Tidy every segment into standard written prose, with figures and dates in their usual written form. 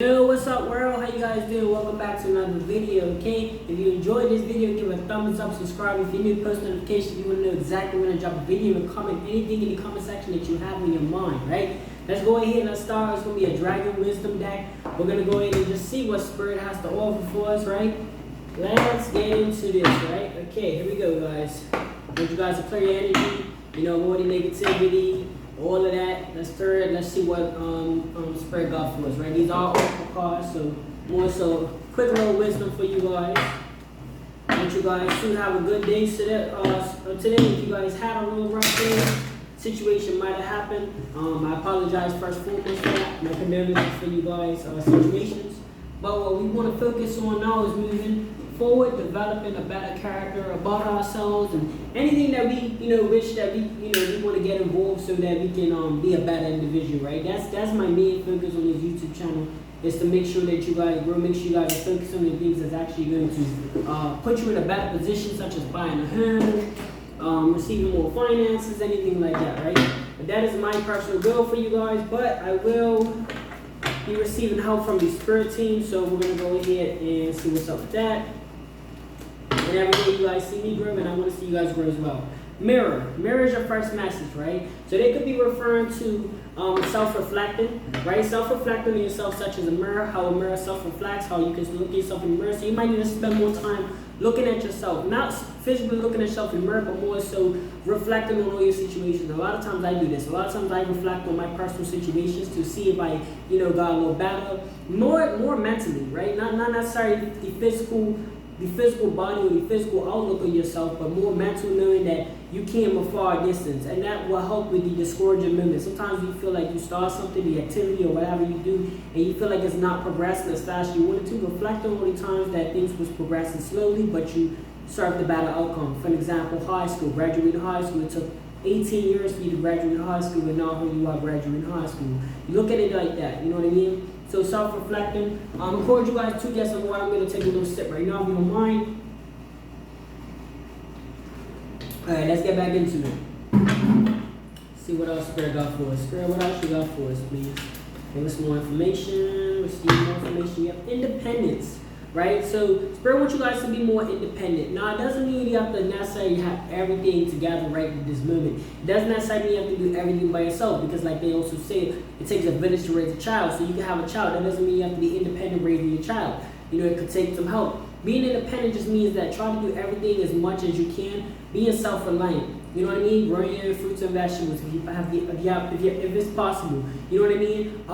Yo, what's up world? How you guys doing? Welcome back to another video, okay? If you enjoyed this video, give it a thumbs up, subscribe. If you need post notifications, you want to know exactly when I drop a video, and comment anything in the comment section that you have in your mind, right? Let's go ahead and let's start. It's going to be a Dragon Wisdom deck. We're going to go ahead and just see what Spirit has to offer for us, right? Let's get into this, right? Okay, here we go, guys. I want you guys to clear your energy, avoid negativity, all of that. Let's see what Spirit got for us, right? These are oracle cards, so more so quick little wisdom for you guys. I want you guys to have a good day today. If you guys had a little rough day, situation might have happened. I apologize first and foremost for that. My condolences for you guys' situations. But what we want to focus on now is moving forward, developing a better character about ourselves, and anything that we wish that we want to get involved so that we can be a better individual, right? That's my main focus on this YouTube channel, is to make sure that you guys grow, make sure you guys focus on the things that's actually going to put you in a better position, such as buying a home, receiving more finances, anything like that, right? But that is my personal goal for you guys, but I will be receiving help from the Spirit team, so we're going to go ahead and see what's up with that. And every day you guys see me grow, and I want to see you guys grow as well. Mirror is your first message, right? So they could be referring to self-reflecting, right? Self-reflecting on yourself, such as a mirror, how a mirror self-reflects, how you can look at yourself in the mirror. So you might need to spend more time looking at yourself, not physically looking at yourself in the mirror, but more so reflecting on all your situations. A lot of times I do this. A lot of times I reflect on my personal situations to see if I, got a little better, more mentally, right? Not necessarily the physical body or the physical outlook of yourself, but more mental, knowing that you came a far distance, and that will help with the discouraging moments. Sometimes you feel like you start something, the activity or whatever you do, and you feel like it's not progressing as fast as you wanted to. Reflect on all the times that things was progressing slowly, but you served a better outcome. For example, high school, graduating high school, it took 18 years for you to graduate high school, and now here you are graduating high school. You look at it like that, you know what I mean? So self-reflecting. I encourage you guys to get some water. I'm going to take a little sip right now, if you don't mind. Alright, let's get back into it. See what else Spirit got for us. Spirit, what else you got for us, please? Give us more information. Receive more information. You have independence, right? So Spirit wants you guys to be more independent. Now, it doesn't mean you have to necessarily have everything together right at this moment. It doesn't necessarily mean you have to do everything by yourself, because like they also say, it takes a village to raise a child. So you can have a child. That doesn't mean you have to be independent raising your child. It could take some help. Being independent just means that try to do everything as much as you can. Being self-reliant. You know what I mean? Growing your fruits and vegetables if it's possible. You know what I mean?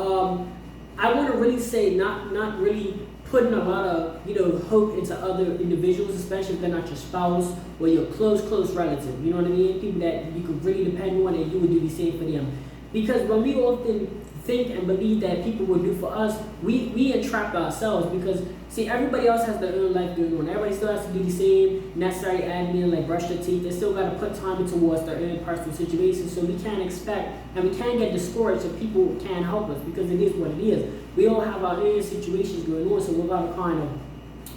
I want to really say not really putting a lot of hope into other individuals, especially if they're not your spouse or your close relative. You know what I mean? People that you could really depend on, and you would do the same for them. Because when we often think and believe that people will do for us, we entrap ourselves, because see, everybody else has their own life going on. Everybody still has to do the same necessary admin, like brush their teeth. They still got to put time towards their own personal situations. So we can't expect, and we can't get discouraged if people can't help us, because it is what it is. We all have our own situations going on, so we're going to kind of.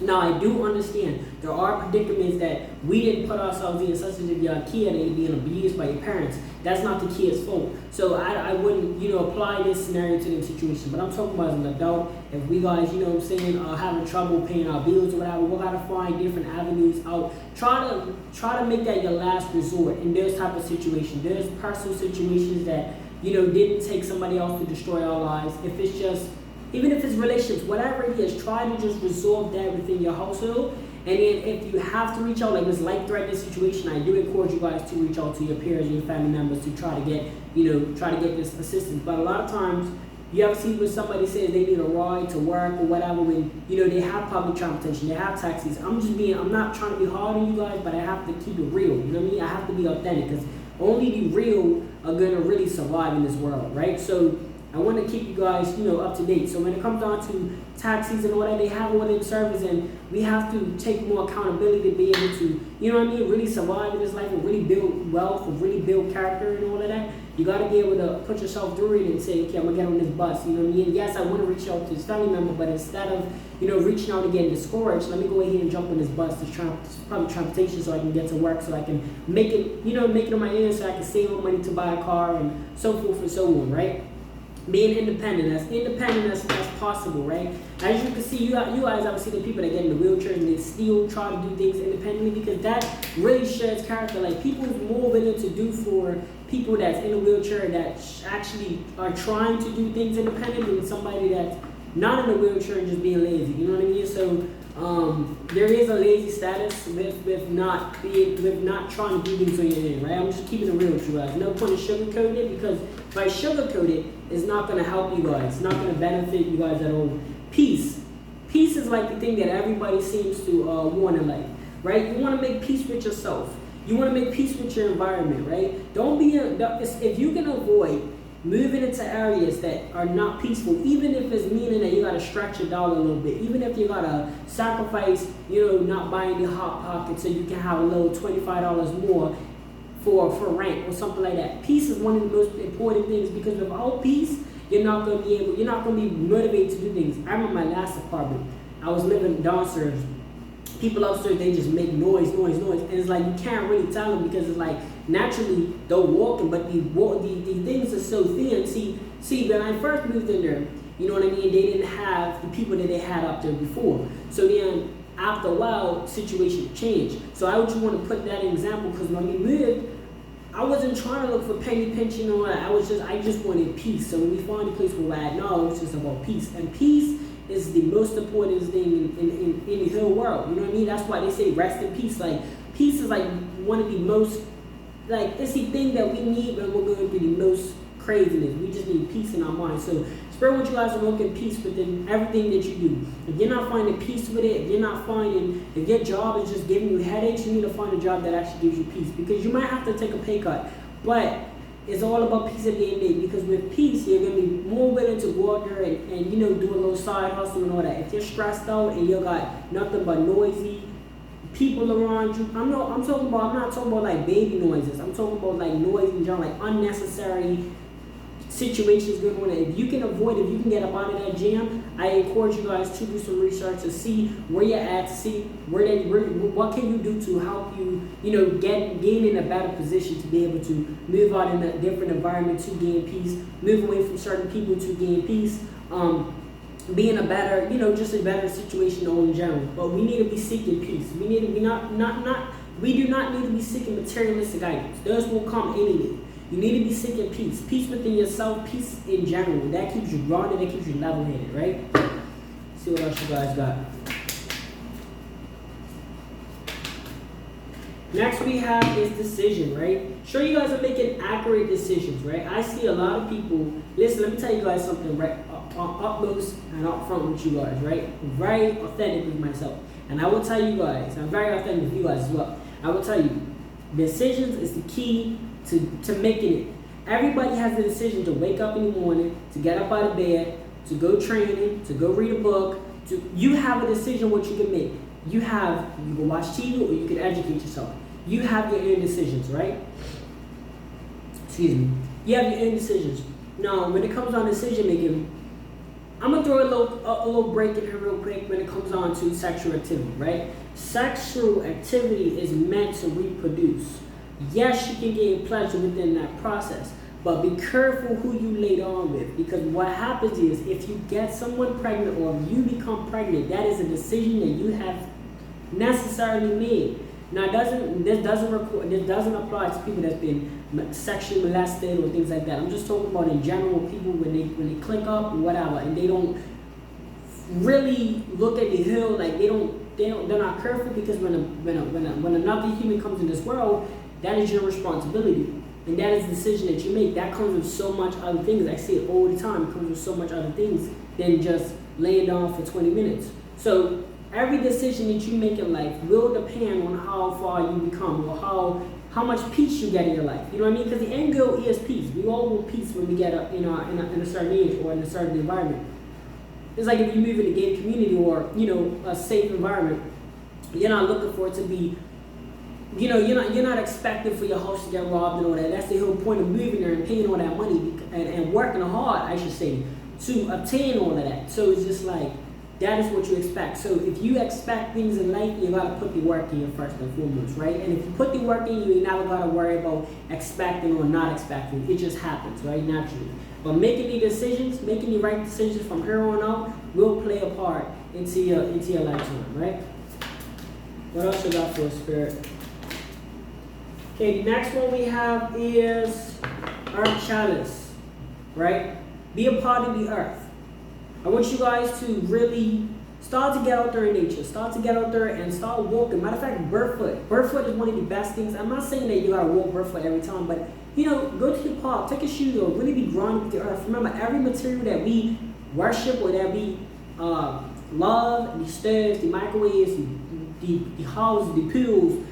Now, I do understand there are predicaments that we didn't put ourselves in, such as if you're a kid and you're being abused by your parents. That's not the kid's fault. So I wouldn't, apply this scenario to the situation. But I'm talking about as an adult. If we guys, are having trouble paying our bills or whatever, we'll have to find different avenues out. Try to make that your last resort in those type of situations. There's personal situations that, didn't take somebody else to destroy our lives. If it's just, even if it's relationships, whatever it is, try to just resolve that within your household. And then if you have to reach out, like this life-threatening situation, I do encourage you guys to reach out to your peers and your family members to try to get, this assistance. But a lot of times, you ever see when somebody says they need a ride to work or whatever, when, they have public transportation, they have taxis. I'm not trying to be hard on you guys, but I have to keep it real. You know what I mean? I have to be authentic, because only the real are going to really survive in this world, right? So I want to keep you guys, up to date. So when it comes down to taxis and all that, they have all in service, and we have to take more accountability to be able to, really survive in this life and really build wealth and really build character and all of that. You got to be able to put yourself through it and say, okay, I'm going to get on this bus. You know what I mean? Yes, I want to reach out to his family member, but instead of, reaching out and getting discouraged, let me go ahead and jump on this bus, this public transportation, so I can get to work, so I can make it on my own, so I can save up money to buy a car and so forth and so on, right? being independent as possible, right? As you can see, you guys ever see the people that get in the wheelchair and they still try to do things independently, because that really sheds character. Like, people's more willing to do for people that's in a wheelchair that actually are trying to do things independently than somebody that's not in a wheelchair and just being lazy. You know what I mean? So there is a lazy status with not trying to do things on your own, right? I'm just keeping it real with you guys. No point in sugarcoating it, because if I sugarcoat it, it's not going to help you guys. It's not going to benefit you guys at all. Peace is like the thing that everybody seems to want in life, right? You want to make peace with yourself. You want to make peace with your environment, right? Don't be if you can avoid moving into areas that are not peaceful, even if it's meaning that you gotta stretch your dollar a little bit, even if you gotta sacrifice, not buying the Hot Pocket so you can have a little $25 more for rent or something like that. Peace is one of the most important things, because without peace, you're not gonna be motivated to do things. I remember my last apartment. I was living downstairs. People upstairs, they just make noise, and it's like you can't really tell them, because it's like naturally they're walking, but the things are so thin. See, when I first moved in there, you know what I mean, they didn't have the people that they had up there before. So then after a while, situation changed. So I would just want to put that example, because when we moved, I wasn't trying to look for penny pinching or that. I just wanted peace. So when we found a place where I had knowledge, it's just about peace. And peace is the most important thing in the whole world. You know what I mean? That's why they say rest in peace. Like, peace is like one of the most, like, it's the thing that we need when we're going through the most craziness. We just need peace in our mind. So Spirit wants you guys to walk in peace within everything that you do. If you're not finding peace with it, if your job is just giving you headaches, you need to find a job that actually gives you peace. Because you might have to take a pay cut, but it's all about peace at the end of the day. Because with peace, you're going to be more willing to go out there and do a little side hustle and all that. If you're stressed out and you got nothing but noisy people around you, I'm not talking about like baby noises. I'm talking about like noise in general, like unnecessary situations going on. If you can get up out of that jam, I encourage you guys to do some research to see where you're at, to see what can you do to help you, gain in a better position to be able to move out in a different environment to gain peace, move away from certain people to gain peace, be in a better, just a better situation all in general. But we need to be seeking peace. We do not need to be seeking materialistic items. Those will come anyway. You need to be seeking peace. Peace within yourself, peace in general. That keeps you grounded, that keeps you level-headed, right? Let's see what else you guys got. Next we have is decision, right? Sure, you guys are making accurate decisions, right? I see a lot of people, listen, let me tell you guys something, right? Up close and up front with you guys, right? Very authentic with myself. And I will tell you guys, I'm very authentic with you guys as well. I will tell you, decisions is the key to making it. Everybody has the decision to wake up in the morning, to get up out of bed, to go training, to go read a book. You have a decision what you can make. You can watch TV or you can educate yourself. You have your own decisions, right? Excuse me. You have your own decisions. Now, when it comes on decision making, I'm gonna throw a little break in here real quick when it comes on to sexual activity, right? Sexual activity is meant to reproduce. Yes, you can gain pleasure within that process, but be careful who you lay on with, because what happens is if you get someone pregnant or you become pregnant, that is a decision that you have necessarily made. Now, this doesn't apply to people that's been sexually molested or things like that. I'm just talking about in general, people when they click up or whatever, and they don't really look at the hill, like they're not careful, because when another human comes in this world, that is your responsibility. And that is the decision that you make. That comes with so much other things. I see it all the time. It comes with so much other things than just laying down for 20 minutes. So every decision that you make in life will depend on how far you become, or how much peace you get in your life. You know what I mean? Because the end goal is peace. We all want peace when we get up, in a certain age or in a certain environment. It's like if you move in a gated community or a safe environment, you're not looking for it to be. You're not expecting for your house to get robbed and all that. That's the whole point of moving there and paying all that money and working hard, I should say, to obtain all of that. So it's just like, that is what you expect. So if you expect things in life, you gotta put the work in first and foremost, right? And if you put the work in, you ain't never gotta worry about expecting or not expecting. It just happens, right, naturally. But making the decisions, making the right decisions from here on out will play a part into your lifetime, right? What else you got for us, Spirit? Okay, the next one we have is Earth Chalice, right? Be a part of the earth. I want you guys to really start to get out there in nature. Start to get out there and start walking. Matter of fact, barefoot. Barefoot is one of the best things. I'm not saying that you gotta walk barefoot every time, but go to the park, take your shoes off, really be grounded with the earth. Remember, every material that we worship or that we love, the stoves, the microwaves, the houses, the pools,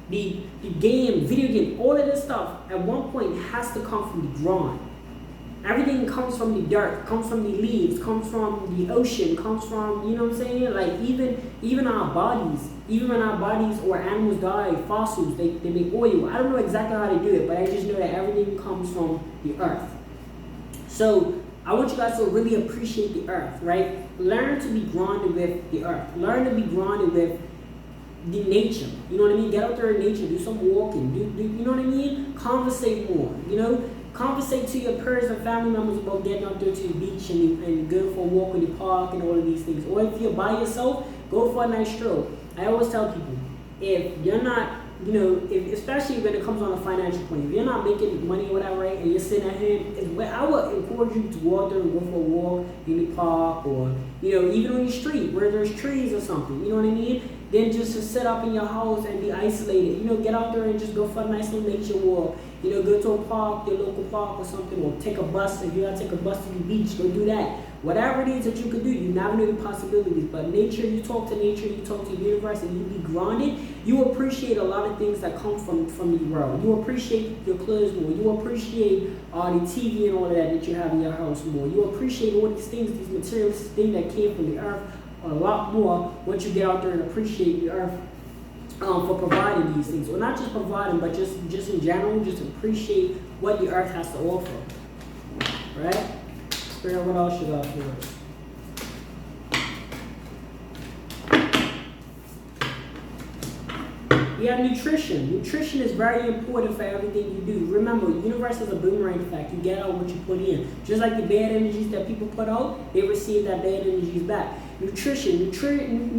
the game, video game, all of this stuff at one point has to come from the ground. Everything comes from the dirt, comes from the leaves, comes from the ocean, comes from, you know what I'm saying? Like even our bodies, even when our bodies or animals die, fossils, they make oil. I don't know exactly how they do it, but I just know that everything comes from the earth. So I want you guys to really appreciate the earth, right? Learn to be grounded with the earth. Learn to be grounded with the nature. You know what I mean? Get out there in nature, do some walking, do you know what I mean? Conversate more, Conversate to your peers and family members about getting out there to the beach and going for a walk in the park and all of these things. Or if you're by yourself, go for a nice stroll. I always tell people, if you're not, especially when it comes on a financial point, if you're not making money or whatever, right, and you're sitting at home, I would encourage you to go out there and go for a walk in the park or, even on the street where there's trees or something, you know what I mean? Then just to sit up in your house and be isolated. Get out there and just go for a nice little nature walk. Go to a park, your local park or something, or take a bus. If you gotta take a bus to the beach, go do that. Whatever it is that you could do, you never know the possibilities. But nature, you talk to nature, you talk to the universe, and you be grounded, you appreciate a lot of things that come from the world. You appreciate your clothes more. You appreciate the TV and all of that you have in your house more. You appreciate all these things, these materialistic things that came from the earth a lot more once you get out there and appreciate the earth for providing these things. Or not just providing, but just in general, just appreciate what the earth has to offer. Right? Spirit, what else you got for us? We have nutrition. Nutrition is very important for everything you do. Remember, the universe is a boomerang effect. You get out what you put in. Just like the bad energies that people put out, they receive that bad energies back. Nutrition,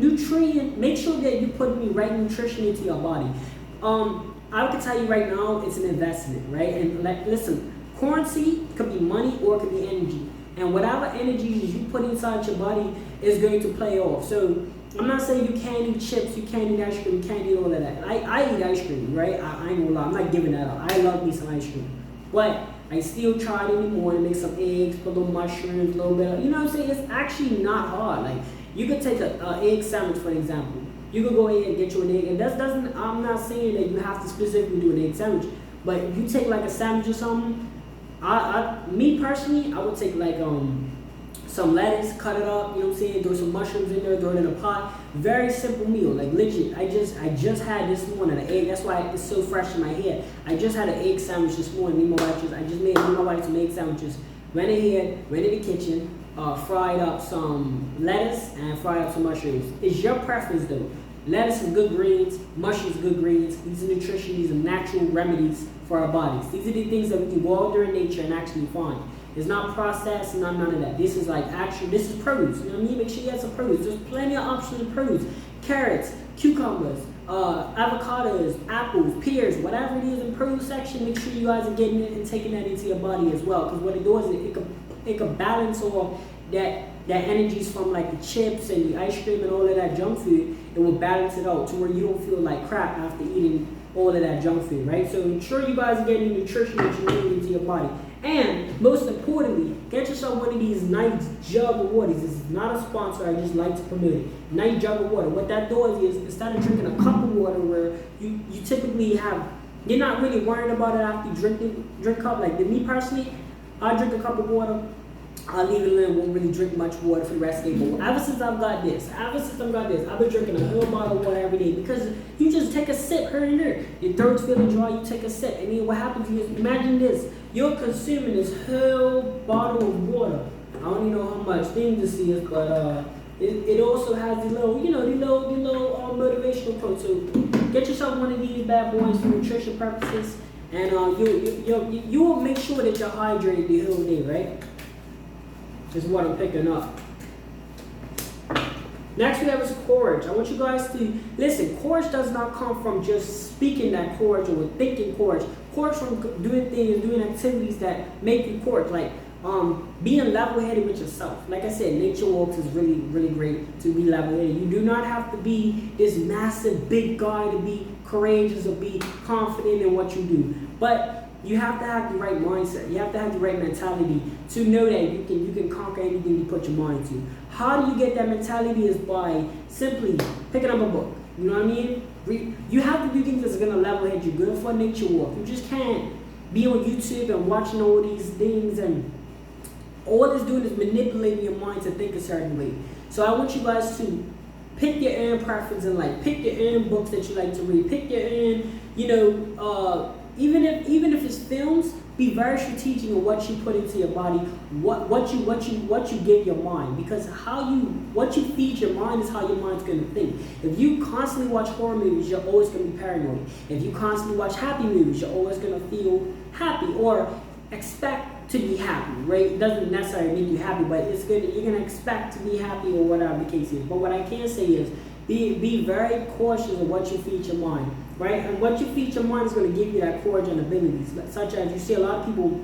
nutrient. Make sure that you put the right nutrition into your body. I can tell you right now, it's an investment, right? And listen, currency could be money or it could be energy. And whatever energies you put inside your body is going to play off. So I'm not saying you can't eat chips, you can't eat ice cream, you can't eat all of that. I eat ice cream, right? I ain't gonna lie, I'm not giving that up. I love me some ice cream. But I still try it in the morning, make some eggs, put a little mushrooms, a little bit of, you know what I'm saying? It's actually not hard. Like, you could take an egg sandwich, for example. You could go ahead and get you an egg. And I'm not saying that you have to specifically do an egg sandwich. But if you take like a sandwich or something, me personally, I would take like some lettuce, cut it up, you know what I'm saying, throw some mushrooms in there, throw it in a pot. Very simple meal, like legit. I just had this morning an egg. That's why it's so fresh in my head. I just had an egg sandwich this morning. I just made my wife some egg sandwiches. Went in the kitchen, fried up some lettuce and fried up some mushrooms. It's your preference though. Lettuce is good greens, mushrooms are good greens. These are nutrition, these are natural remedies for our bodies. These are the things that we can go out there in nature and actually find. It's not processed, none of that. This is like this is produce. You know what I mean? Make sure you have some produce. There's plenty of options of produce. Carrots, cucumbers, avocados, apples, pears, whatever it is in produce section, make sure you guys are getting it and taking that into your body as well. Because what it does is it can balance all that energies from like the chips and the ice cream and all of that junk food. It will balance it out to where you don't feel like crap after eating all of that junk food, right? So ensure you guys are getting nutrition that you need into your body. And most importantly, get yourself one of these nice jug of water. This is not a sponsor, I just like to promote it. Nice jug of water. What that does is, instead of drinking a cup of water where you typically you're not really worried about it after you drink cup. Like me personally, I drink a cup of water, I'll leave it alone, won't really drink much water for the rest of the day. But ever since I've got this, I've been drinking a whole bottle of water every day because you just take a sip here and there. Your throat's feeling dry, you take a sip. And then what happens is, imagine this, you're consuming this whole bottle of water. I don't even know how much thing this is, but It also has the little, the little motivational quotes. So get yourself one of these bad boys for nutrition purposes, and you will make sure that you're hydrated the whole day, right? This is what I'm picking up. Next we have is courage. I want you guys to listen. Courage does not come from just speaking that courage or thinking courage. Courage from doing things, doing activities that make you courage, like being level-headed with yourself. Like I said, nature walks is really, really great to be level-headed. You do not have to be this massive, big guy to be courageous or be confident in what you do. But you have to have the right mindset. You have to have the right mentality to know that you can conquer anything you put your mind to. How do you get that mentality is by simply picking up a book. You know what I mean? You have to do things that's going to level-head you. Good for a nature walk. You just can't be on YouTube and watching all these things, and all it's doing is manipulating your mind to think a certain way. So I want you guys to pick your own preference in life. Pick your own books that you like to read. Pick your own, even if it's films, be very strategic in what you put into your body, what you give your mind, because what you feed your mind is how your mind's gonna think. If you constantly watch horror movies, you're always gonna be paranoid. If you constantly watch happy movies, you're always gonna feel happy or expect to be happy, right? It doesn't necessarily make you happy, but it's good. You're gonna expect to be happy or whatever the case is. But what I can say is, be very cautious of what you feed your mind, right? And what you feed your mind is going to give you that courage and abilities. Such as you see a lot of people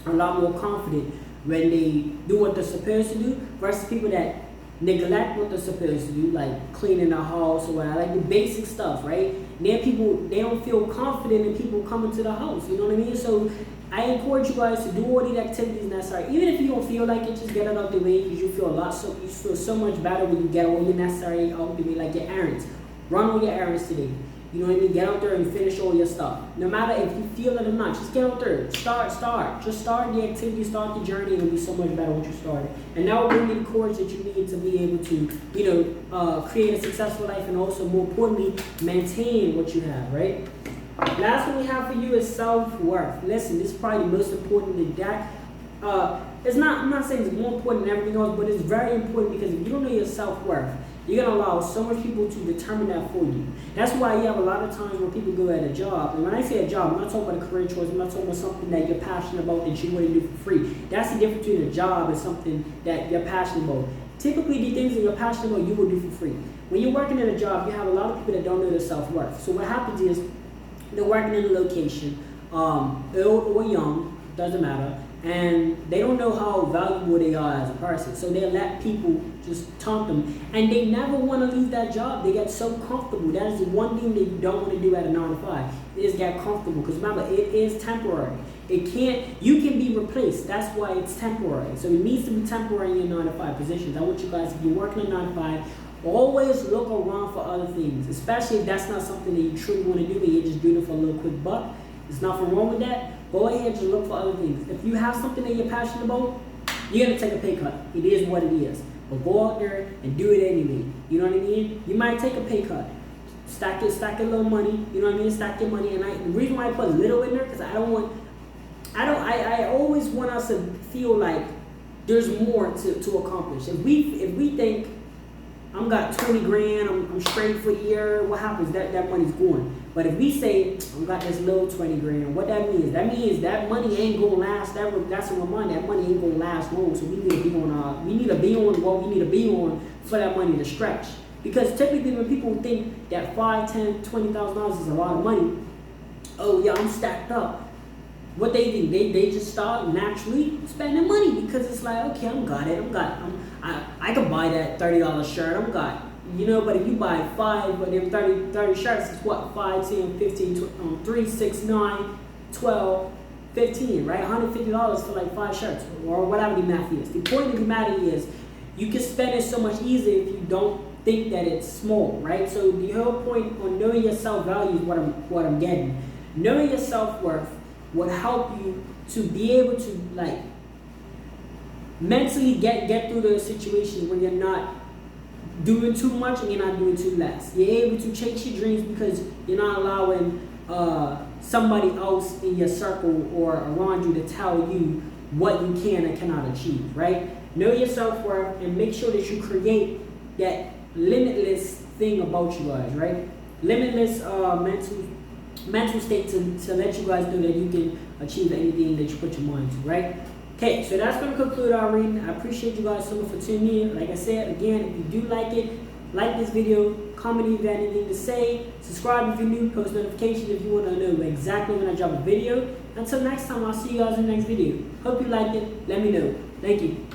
are a lot more confident when they do what they're supposed to do versus people that neglect what they're supposed to do, like cleaning the house or whatever, like the basic stuff, right? Then they don't feel confident in people coming to the house, you know what I mean? So I encourage you guys to do all these activities necessary. Even if you don't feel like it, just get it out the way, because you feel so much better when you get all your necessary out the way, like your errands. Run all your errands today. You know what I mean? Get out there and finish all your stuff. No matter if you feel it or not, just get out there. Start. Just start the activity, start the journey, and it'll be so much better once you start it. And that will bring you the courage that you need to be able to, create a successful life, and also, more importantly, maintain what you have, right? Last one we have for you is self-worth. Listen, this is probably the most important in that. I'm not saying it's more important than everything else, but it's very important, because if you don't know your self-worth, you're going to allow so much people to determine that for you. That's why you have a lot of times when people go at a job, and when I say a job, I'm not talking about a career choice, I'm not talking about something that you're passionate about that you want to do for free. That's the difference between a job and something that you're passionate about. Typically, the things that you're passionate about, you will do for free. When you're working in a job, you have a lot of people that don't know their self-worth. So what happens is, they're working in a location, old or young, doesn't matter, and they don't know how valuable they are as a person. So they let people just taunt them, and they never want to leave that job. They get so comfortable. That is the one thing that you don't want to do at a 9 to 5, is get comfortable. Because remember, it is temporary. You can be replaced. That's why it's temporary. So it needs to be temporary in your 9 to 5 positions. I want you guys, if you're working in 9 to 5, always look around for other things, especially if that's not something that you truly want to do, but you're just doing it for a little quick buck. There's nothing wrong with that. Go ahead and just look for other things. If you have something that you're passionate about, you're going to take a pay cut. It is what it is. But go out there and do it anyway. You know what I mean? You might take a pay cut. Stack your little money. You know what I mean? Stack your money. And the reason why I put little in there, because I always want us to feel like there's more to accomplish. If we think, I'm got 20 grand, I'm straight for a year, what happens? That money's gone. But if we say, I've got this little 20 grand, what that means that money ain't gonna last, that's a reminder, that money ain't gonna last long. So we need to be on what we need to be on for that money to stretch. Because typically when people think that $5, $10, $20,000 is a lot of money, oh yeah, I'm stacked up. What they do, they just start naturally spending money, because it's like, okay, I can buy that $30 shirt, but if you buy 5 of them 30 shirts, it's what, 5, 10, 15, 3, 6, 9, 12, 15, right? $150 for like 5 shirts, or whatever the math is. The point of the matter is, you can spend it so much easier if you don't think that it's small, right? So the whole point on knowing your self-value is what I'm getting. Knowing your self-worth would help you to be able to mentally get through those situations where you're not doing too much and you're not doing too less. You're able to chase your dreams because you're not allowing somebody else in your circle or around you to tell you what you can and cannot achieve, right? Know your self-worth and make sure that you create that limitless thing about you guys, right? Limitless mental state to let you guys know that you can achieve anything that you put your mind to, right? Okay, so that's going to conclude our reading. I appreciate you guys so much for tuning in. Like I said, again, if you do like it, like this video, comment if you have anything to say, subscribe if you're new, post notifications if you want to know exactly when I drop a video. Until next time, I'll see you guys in the next video. Hope you liked it. Let me know. Thank you.